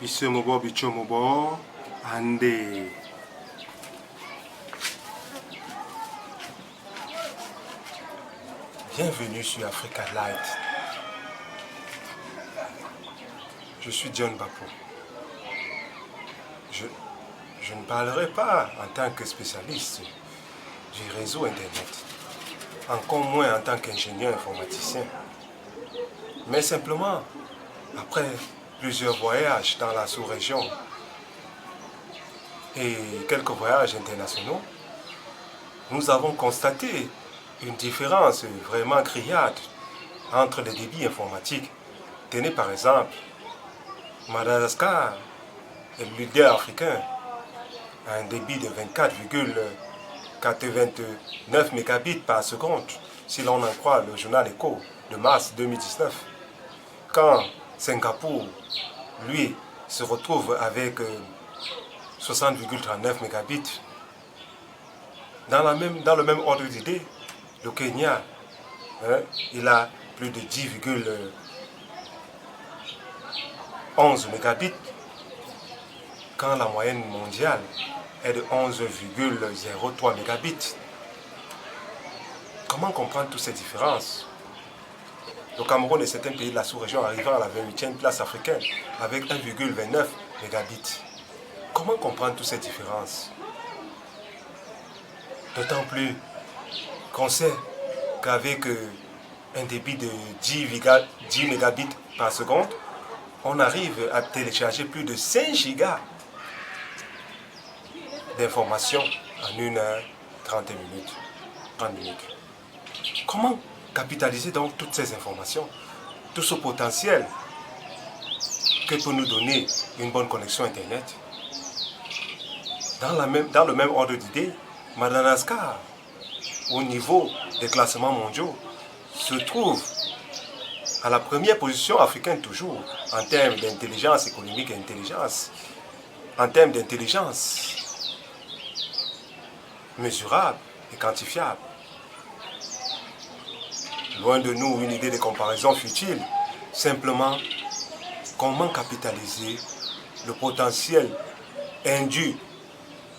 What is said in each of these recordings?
Bisemobo, bichomobo, ande. Bienvenue sur Africa Light. Je suis John Bapo. Je ne parlerai pas en tant que spécialiste du réseau Internet, encore moins en tant qu'ingénieur informaticien, mais simplement, après plusieurs voyages dans la sous-région et quelques voyages internationaux, nous avons constaté une différence vraiment criarde entre les débits informatiques. Tenez par exemple, Madagascar est le leader africain a un débit de 24,89 mégabits par seconde, si l'on en croit le journal Echo de mars 2019. Quand Singapour, lui, se retrouve avec 60,39 mégabits. Dans le même ordre d'idée, le Kenya, il a plus de 10,11 mégabits, quand la moyenne mondiale est de 11,03 mégabits. Comment comprendre toutes ces différences? Le Cameroun est un pays de la sous-région arrivant à la 28e place africaine avec 1,29 mégabits. Comment comprendre toutes ces différences? D'autant plus qu'on sait qu'avec un débit de 10 mégabits par seconde, on arrive à télécharger plus de 5 gigas d'informations en 1 heure 30 minutes. Comment capitaliser donc toutes ces informations, tout ce potentiel que peut nous donner une bonne connexion Internet? Dans le même ordre d'idée, Madagascar, au niveau des classements mondiaux, se trouve à la première position africaine toujours en termes d'intelligence économique et en termes d'intelligence mesurable et quantifiable. Loin de nous une idée de comparaison futile, simplement comment capitaliser le potentiel induit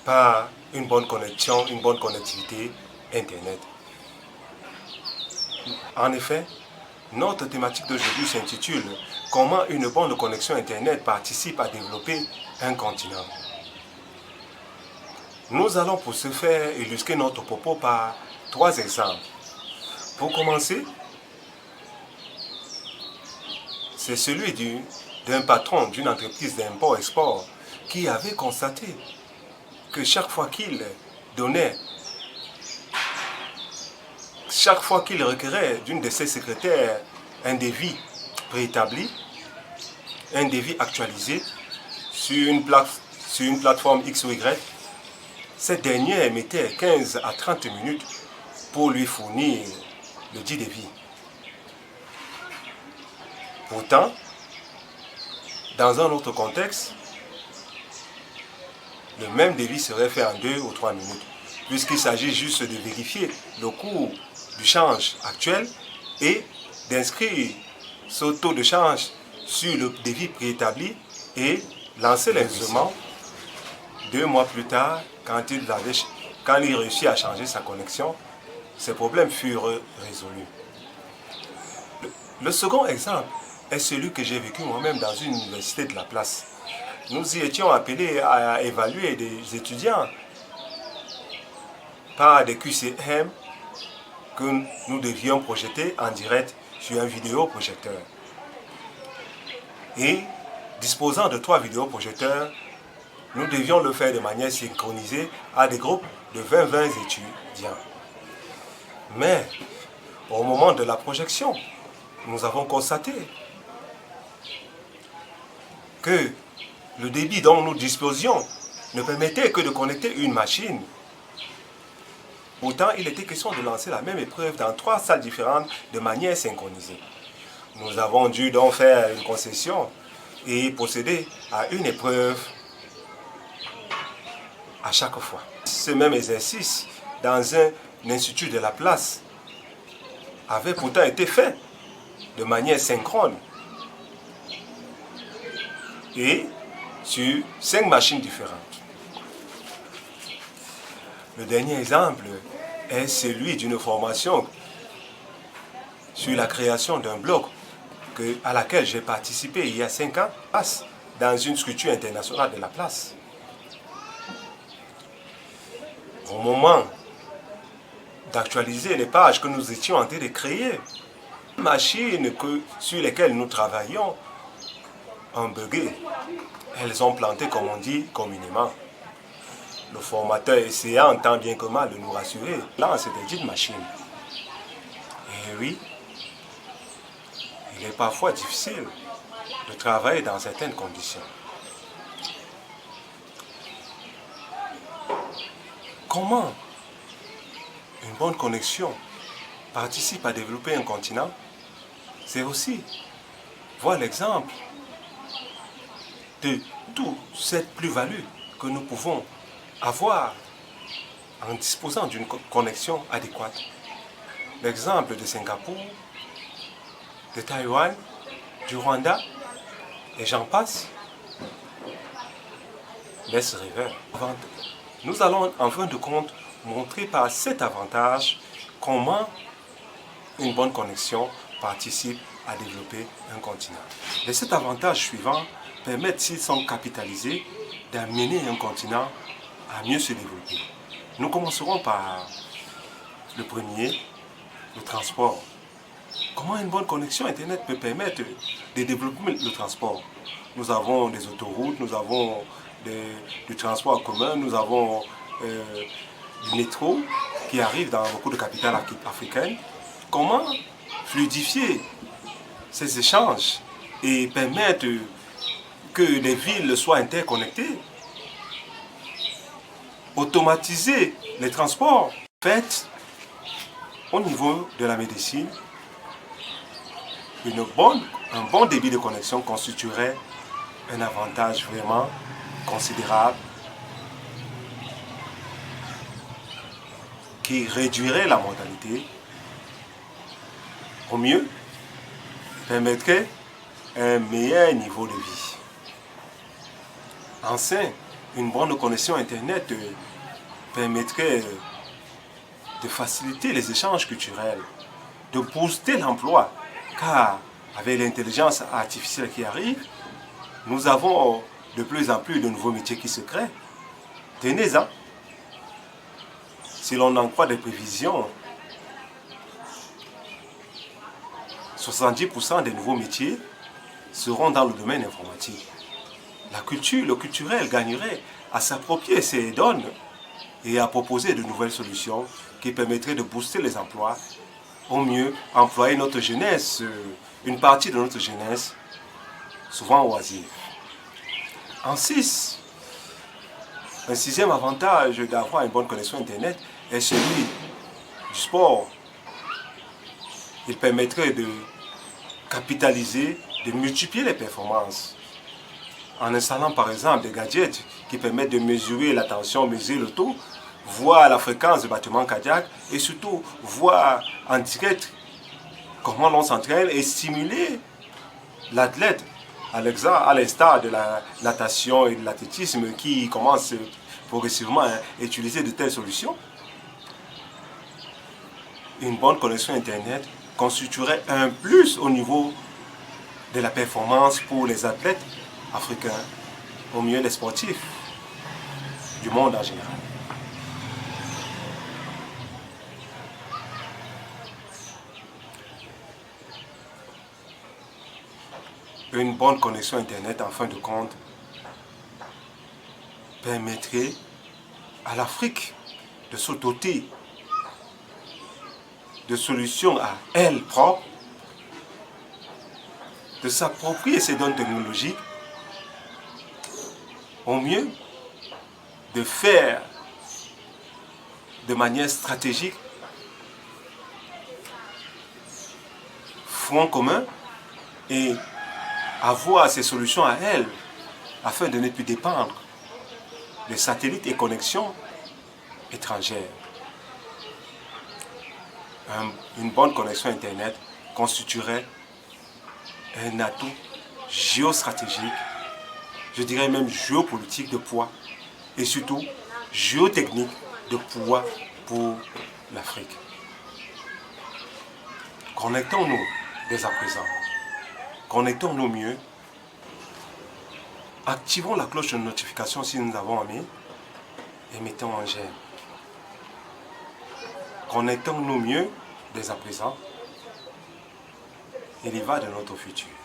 par une bonne connexion, une bonne connectivité Internet. En effet, notre thématique d'aujourd'hui s'intitule « Comment une bonne connexion Internet participe à développer un continent ». Nous allons pour ce faire illustrer notre propos par 3 exemples. Pour commencer, c'est celui d'un patron d'une entreprise d'import-export qui avait constaté que chaque fois qu'il requérait d'une de ses secrétaires un devis préétabli, un devis actualisé sur une plateforme X ou Y, cette dernière mettait 15 à 30 minutes pour lui fournir le dit devis. Pourtant, dans un autre contexte, le même devis serait fait en 2 ou 3 minutes, puisqu'il s'agit juste de vérifier le cours du change actuel et d'inscrire ce taux de change sur le devis préétabli et lancer l'investissement. 2 mois plus tard, quand il réussit à changer sa connexion, ses problèmes furent résolus. Le second exemple est celui que j'ai vécu moi-même dans une université de la place. Nous y étions appelés à évaluer des étudiants par des QCM que nous devions projeter en direct sur un vidéoprojecteur. Et disposant de 3 vidéoprojecteurs, nous devions le faire de manière synchronisée à des groupes de 20 étudiants. Mais au moment de la projection, nous avons constaté que le débit dont nous disposions ne permettait que de connecter une machine. Pourtant, il était question de lancer la même épreuve dans 3 salles différentes de manière synchronisée. Nous avons dû donc faire une concession et procéder à une épreuve à chaque fois. Ce même exercice, dans un institut de la place, avait pourtant été fait de manière synchrone. Et sur 5 machines différentes. Le dernier exemple est celui d'une formation sur la création d'un blog à laquelle j'ai participé il y a 5 ans, dans une structure internationale de la place. Au moment d'actualiser les pages que nous étions en train de créer, les machines sur lesquelles nous travaillions ont bugué. Elles ont planté, comme on dit communément. Le formateur essayant tant bien que mal de nous rassurer, là c'était dite machine. Et oui, il est parfois difficile de travailler dans certaines conditions. Comment une bonne connexion participe à développer un continent? C'est aussi voir l'exemple de toute cette plus-value que nous pouvons avoir en disposant d'une connexion adéquate. L'exemple de Singapour, de Taïwan, du Rwanda, et j'en passe, laisse rêveur. Nous allons en fin de compte montrer par cet avantage comment une bonne connexion participe à développer un continent. Et cet avantage suivant permet, s'ils sont capitalisés, d'amener un continent à mieux se développer. Nous commencerons par le premier, le transport. Comment une bonne connexion Internet peut permettre de développer le transport? Nous avons des autoroutes, nous avons du transport en commun, nous avons du métro qui arrive dans beaucoup de capitales africaines. Comment fluidifier ces échanges et permettre que les villes soient interconnectées? Automatiser les transports. Fait, au niveau de la médecine, un bon débit de connexion constituerait un avantage vraiment considérable qui réduirait la mortalité, au mieux permettrait un meilleur niveau de vie. Enfin, une bonne connexion Internet permettrait de faciliter les échanges culturels, de booster l'emploi, car avec l'intelligence artificielle qui arrive, nous avons de plus en plus de nouveaux métiers qui se créent. Tenez-en. Si l'on en croit des prévisions, 70% des nouveaux métiers seront dans le domaine informatique. La culture, le culturel gagnerait à s'approprier ces donnes et à proposer de nouvelles solutions qui permettraient de booster les emplois, au mieux employer notre jeunesse, une partie de notre jeunesse, souvent oisive. Un sixième avantage d'avoir une bonne connexion Internet est celui du sport. Il permettrait de capitaliser, de multiplier les performances. En installant par exemple des gadgets qui permettent de mesurer la tension, mesurer le taux, voir la fréquence de battement cardiaque et surtout voir en direct comment l'on s'entraîne et stimuler l'athlète à l'instar de la natation et de l'athlétisme qui commence progressivement à utiliser de telles solutions. Une bonne connexion Internet constituerait un plus au niveau de la performance pour les athlètes africains, au mieux les sportifs du monde en général. Une bonne connexion Internet, en fin de compte, permettrait à l'Afrique de se doter de solutions à elle propre, de s'approprier ces données technologiques, au mieux de faire de manière stratégique front commun et avoir ces solutions à elle afin de ne plus dépendre des satellites et connexions étrangères. Une bonne connexion Internet constituerait un atout géostratégique je dirais même géopolitique de poids et surtout géotechnique de poids pour l'Afrique. Connectons-nous dès à présent. Connectons-nous mieux. Activons la cloche de notification si nous avons mis et mettons en j'aime. Connectons-nous mieux dès à présent. Il y va de notre futur.